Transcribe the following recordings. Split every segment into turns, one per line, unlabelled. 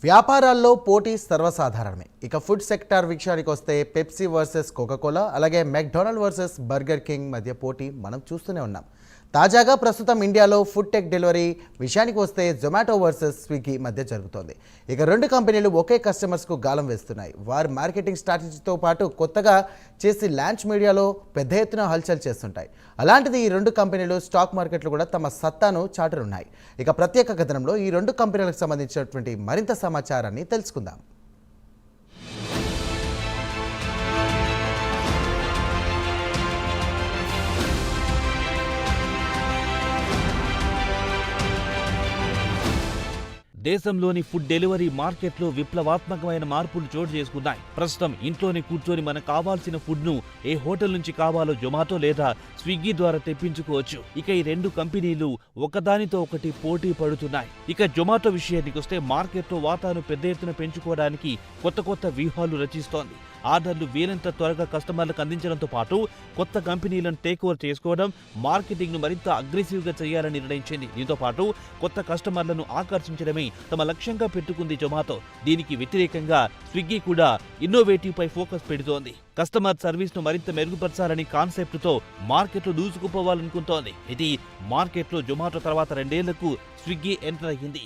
వ్యాపారాల్లో పోటీ సర్వసాధారణమే. ఇక ఫుడ్ సెక్టార్ విషయానికి వస్తే పెప్సీ వర్సెస్ కోకాకోలా, అలాగే మెక్డొనాల్డ్ వర్సెస్ బర్గర్ కింగ్ మధ్య పోటీ మనం చూస్తూనే ఉన్నాం. తాజాగా ప్రస్తుతం ఇండియాలో ఫుడ్ టెక్ డెలివరీ విషయానికి వస్తే జొమాటో వర్సెస్ స్విగ్గీ మధ్య జరుగుతోంది. ఇక రెండు కంపెనీలు ఒకే కస్టమర్స్కు గాలం వేస్తున్నాయి. వారి మార్కెటింగ్ స్ట్రాటజీతో పాటు కొత్తగా చేసి లాంచ్ మీడియాలో పెద్ద ఎత్తున హల్చల్ చేస్తుంటాయి. అలాంటిది ఈ రెండు కంపెనీలు స్టాక్ మార్కెట్లు కూడా తమ సత్తాను చాటనున్నాయి. ఇక ప్రత్యేక కథనంలో ఈ రెండు కంపెనీలకు సంబంధించినటువంటి మరింత సమాచారాన్ని తెలుసుకుందాం.
దేశంలోని ఫుడ్ డెలివరీ మార్కెట్లో విప్లవాత్మకమైన మార్పులు చోటు చేసుకున్నాయి. ప్రస్తుతం ఇంట్లోనే కూర్చొని మనకు కావాల్సిన ఫుడ్ ను ఏ హోటల్ నుంచి కావాలో జొమాటో లేదా స్విగ్గీ ద్వారా తెప్పించుకోవచ్చు. ఇక ఈ రెండు కంపెనీలు ఒకదానితో ఒకటి పోటీ పడుతున్నాయి. ఇక జొమాటో విషయానికి వస్తే మార్కెట్లో వాటాను పెద్ద ఎత్తున పెంచుకోవడానికి కొత్త వ్యూహాలు రచిస్తోంది. ఆర్డర్లు వీలంత త్వరగా కస్టమర్లకు అందించడంతో పాటు కొత్త కంపెనీలను టేక్ ఓవర్ చేసుకోవడం, మార్కెటింగ్ ను మరింత అగ్రెసివ్ గా చేయాలని నిర్ణయించింది. దీంతో పాటు కొత్త కస్టమర్లను ఆకర్షించడమే తమ లక్ష్యంగా పెట్టుకుంది జొమాటో. దీనికి వ్యతిరేకంగా స్విగ్గీ కూడా ఇన్నోవేటివ్ పై ఫోకస్ పెడుతోంది. కస్టమర్ సర్వీస్ ను మరింత మెరుగుపరచాలని కాన్సెప్ట్ తో మార్కెట్లో దూసుకుపోవాలనుకుంటోంది. ఇది మార్కెట్లో జొమాటో తర్వాత 2 ఏళ్లకు స్విగ్గీ ఎంటర్ అయ్యింది.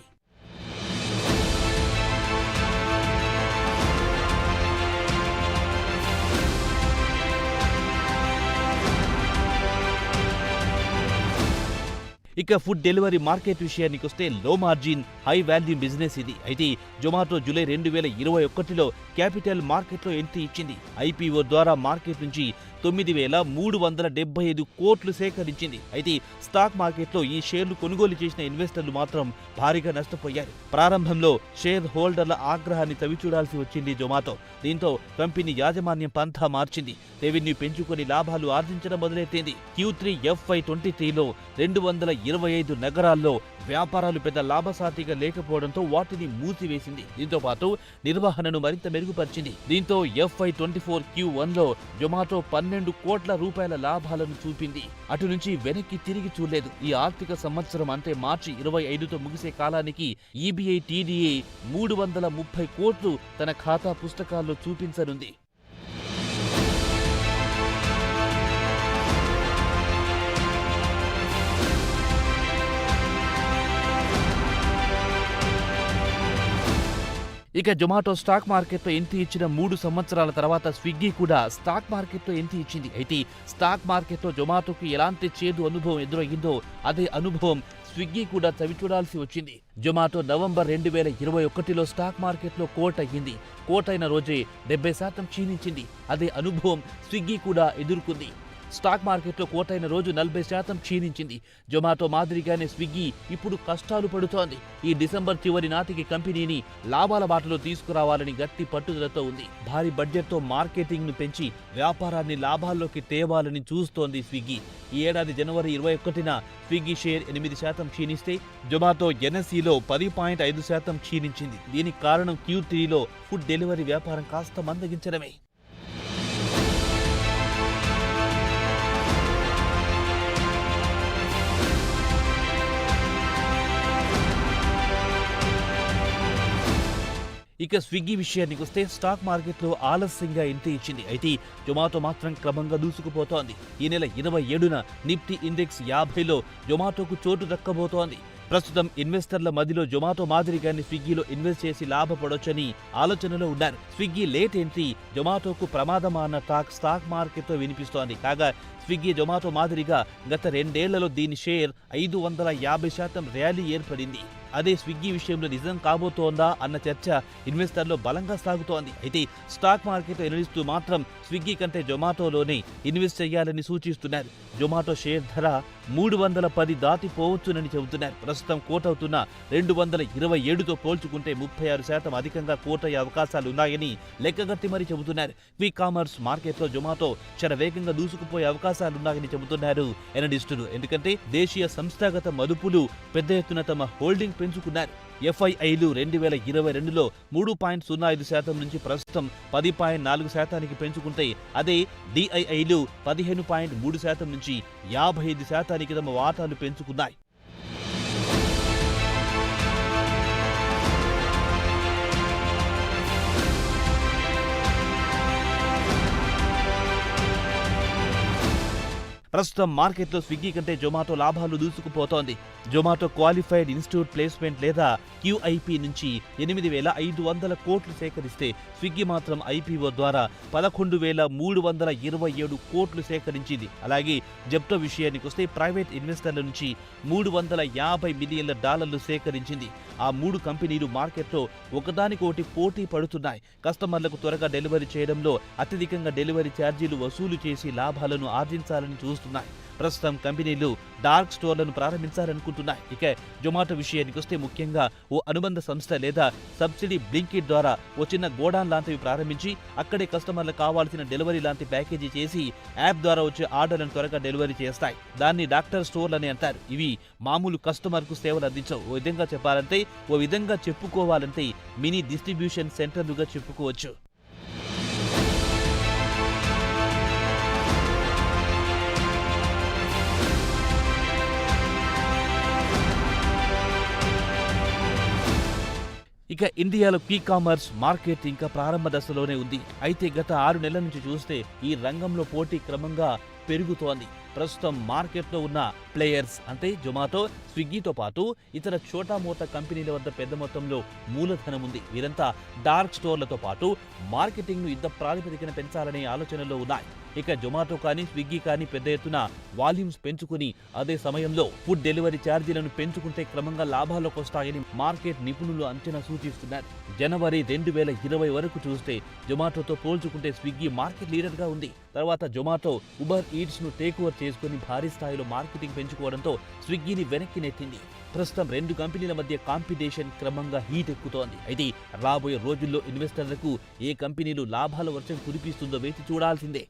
ఇక ఫుడ్ డెలివరీ మార్కెట్ విషయానికి వస్తే లో మార్జిన్ హై వాల్యూ బిజినెస్ ఇది. అయితే జొమాటో జూలై 2021లో క్యాపిటల్ మార్కెట్లో ఎంట్రీ ఇచ్చింది. ఐపీఓ ద్వారా మార్కెట్ నుంచి 9,375 కోట్లు సేకరించింది. అయితే స్టాక్ మార్కెట్లో ఈ షేర్లు కొనుగోలు చేసిన ఇన్వెస్టర్లు మాత్రం భారీగా నష్టపోయారు. ప్రారంభంలో షేర్ హోల్డర్ల ఆగ్రహాన్ని చవిచూడాల్సి వచ్చింది జొమాటో. దీంతో కంపెనీ యాజమాన్యం పంథా మార్చింది. రెవెన్యూ పెంచుకొని లాభాలు ఆర్జించడం మొదలెట్టింది. Q3 FY23లో 225 నగరాల్లో వ్యాపారాలు పెద్ద లాభసాటిగా లేకపోవడంతో వాటిని మూసివేసింది. దీంతో పాటు నిర్వహణను మరింత మెరుగుపరిచింది. దీంతో FY24 Q1లో జొమాటో 12 కోట్ల రూపాయల లాభాలను చూపింది. అటు నుంచి వెనక్కి తిరిగి చూడలేదు. ఈ ఆర్థిక సంవత్సరం అంటే మార్చి 25తో ముగిసే కాలానికి EBI TDA 330 కోట్లు తన ఖాతా పుస్తకాల్లో చూపించనుంది. ఇక జొమాటో స్టాక్ మార్కెట్లో ఎంట్రీ ఇచ్చిన 3 సంవత్సరాల తర్వాత స్విగ్గీ కూడా స్టాక్ మార్కెట్లో ఎంట్రీ ఇచ్చింది. అయితే స్టాక్ మార్కెట్లో జొమాటోకు ఎలాంటి చేదు అనుభవం ఎదురయ్యిందో అదే అనుభవం స్విగ్గీ కూడా చవిచూడాల్సి వచ్చింది. జొమాటో నవంబర్ 2021లో స్టాక్ మార్కెట్లో కోట్ అయ్యింది. కోట్ అయిన రోజే 70% క్షీణించింది. అదే అనుభవం స్విగ్గీ కూడా ఎదుర్కొంది. స్టాక్ మార్కెట్లో కోటైన రోజు 40% క్షీణించింది. జొమాటో మాదిరిగానే స్విగ్గీ ఇప్పుడు కష్టాలు పడుతోంది. ఈ డిసెంబర్ చివరి నాటికి కంపెనీని లాభాల బాటలో తీసుకురావాలని గట్టి పట్టుదలతో ఉంది. భారీ బడ్జెట్తో మార్కెటింగ్ ను పెంచి వ్యాపారాన్ని లాభాల్లోకి తేవాలని చూస్తోంది స్విగ్గీ. ఈ ఏడాది జనవరి 21న స్విగ్గీ షేర్ 8% క్షీణిస్తే జొమాటో NSEలో 10.5% క్షీణించింది. దీనికి కారణం Q3లో ఫుడ్ డెలివరీ వ్యాపారం కాస్త మందగించడమే. ఇక స్విగ్గీ విషయానికి వస్తే స్టాక్ మార్కెట్లో ఆలస్యంగా ఎంట్రీ ఇచ్చింది. అయితే జొమాటో మాత్రం క్రమంగా దూసుకుపోతోంది. ఈ నెల 27న నిఫ్టీ ఇండెక్స్ 50లో జొమాటోకు చోటు దక్కబోతోంది. ప్రస్తుతం ఇన్వెస్టర్ల మధ్యలో జొమాటో మాదిరిగానే స్విగ్గీలో ఇన్వెస్ట్ చేసి లాభపడొచ్చని ఆలోచనలో ఉన్నారు. స్విగ్గీ లేట్ ఎంట్రీ జొమాటోకు ప్రమాదమా అన్న టాక్ స్టాక్ మార్కెట్లో వినిపిస్తోంది. కాగా స్విగ్గీ జొమాటో మాదిరిగా గత 2 ఏళ్లలో దీని షేర్ 550% ర్యాలీ ఏర్పడింది. అదే స్విగ్గీ విషయంలో నిజం కాబోతోందా అన్న చర్చ ఇన్వెస్టర్లో బలంగా సాగుతోంది. అయితే స్టాక్ మార్కెట్ ఎనలిస్టులు మాత్రం స్విగ్గీ కంటే జొమాటోలోనే ఇన్వెస్ట్ చేయాలని సూచిస్తున్నారు. జొమాటో షేర్ ధర 310 దాటిపోవచ్చునని చెబుతున్నారు. ప్రస్తుతం కోట్ అవుతున్న 227తో పోల్చుకుంటే 36% అధికంగా కోట్ అయ్యే అవకాశాలున్నాయని లెక్కగట్టి మరీ చెబుతున్నారు. క్విక్ కామర్స్ మార్కెట్లో జొమాటో శరవేగంగా దూసుకుపోయే అవకాశాలున్నాయని చెబుతున్నారు ఎనలిస్టులు. ఎందుకంటే దేశీయ సంస్థాగత మదుపులు పెద్ద ఎత్తున తమ హోల్డింగ్ పెంచుకున్నారు. FIIలు 2022లో 3.05% నుంచి ప్రస్తుతం 10.4%కి పెంచుకుంటే అదే DIIలు 15.3% నుంచి 55%కి తమ వాటాలు పెంచుకున్నాయి. ప్రస్తుతం మార్కెట్లో స్విగ్గీ కంటే జొమాటో లాభాలు దూసుకుపోతోంది. జొమాటో క్వాలిఫైడ్ ఇన్స్టిట్యూట్ ప్లేస్మెంట్ లేదా QIP నుంచి 8,500 కోట్లు సేకరిస్తే స్విగ్గీ మాత్రం IPO ద్వారా 11,327 కోట్లు సేకరించింది. అలాగే జెప్టో విషయానికి వస్తే ప్రైవేట్ ఇన్వెస్టర్ల నుంచి $350 మిలియన్ల సేకరించింది. ఆ 3 కంపెనీలు మార్కెట్లో ఒకదానికొకటి పోటీ పడుతున్నాయి. కస్టమర్లకు త్వరగా డెలివరీ చేయడంలో అత్యధికంగా డెలివరీ ఛార్జీలు వసూలు చేసి లాభాలను ఆర్జించాలని చూస్తున్నాయి. ప్రస్తుతం కంపెనీలు డార్క్ స్టోర్లను ప్రారంభించాలనుకుంటున్నాయి. ఇక జొమాటో విషయానికి వస్తే ముఖ్యంగా ఓ అనుబంధ సంస్థ లేదా సబ్సిడీ బ్లింకిట్ ద్వారా ఓ చిన్న గోడాన్ లాంటివి ప్రారంభించి అక్కడే కస్టమర్లకు కావాల్సిన డెలివరీ లాంటి ప్యాకేజీ చేసి యాప్ ద్వారా వచ్చే ఆర్డర్లను త్వరగా డెలివరీ చేస్తాయి. దాన్ని డాక్టర్ స్టోర్లు అని అంటారు. ఇవి మామూలు కస్టమర్కు సేవలు అందించవు. ఓ విధంగా చెప్పుకోవాలంటే మినీ డిస్ట్రిబ్యూషన్ సెంటర్లుగా చెప్పుకోవచ్చు. ఇక ఇండియాలో కామర్స్ మార్కెట్ ఇంకా ప్రారంభ దశలోనే ఉంది. అయితే గత 6 నెలల నుంచి చూస్తే ఈ రంగంలో పోటీ క్రమంగా పెరుగుతోంది. ప్రస్తుతం మార్కెట్లో ఉన్న ప్లేయర్స్ అంటే జొమాటో, స్విగ్గీతో పాటు ఇతర చోటా మోటా కంపెనీల వద్ద పెద్ద మొత్తంలో మూలధనం ఉంది. వీరంతా డార్క్ స్టోర్లతో పాటు మార్కెటింగ్ను యుద్ధ ప్రాతిపదికన పెంచాలనే ఆలోచనలో ఉన్నాయి. ఇక జొమాటో కానీ స్విగ్గీ కానీ పెద్ద ఎత్తున వాల్యూమ్స్ పెంచుకుని అదే సమయంలో ఫుడ్ డెలివరీ ఛార్జీలను పెంచుకుంటే క్రమంగా లాభాల్లోకి వస్తాయని మార్కెట్ నిపుణులు అంచనా సూచిస్తున్నారు. జనవరి 2020 వరకు చూస్తే జొమాటోతో పోల్చుకుంటే స్విగ్గీ మార్కెట్ లీడర్గా ఉంది. తర్వాత జొమాటో ఉబర్ ఈట్స్ ను టేక్ ఓవర్ చేసుకుని భారీ స్థాయిలో మార్కెటింగ్ పెంచుకోవడంతో స్విగ్గీని వెనక్కి నెట్టింది. ప్రస్తుతం 2 కంపెనీల మధ్య కాంపిటీషన్ క్రమంగా హీట్ ఎక్కుతోంది. అయితే రాబోయే రోజుల్లో ఇన్వెస్టర్లకు ఏ కంపెనీలు లాభాల వర్షం కురిపిస్తుందో వేచి చూడాల్సిందే.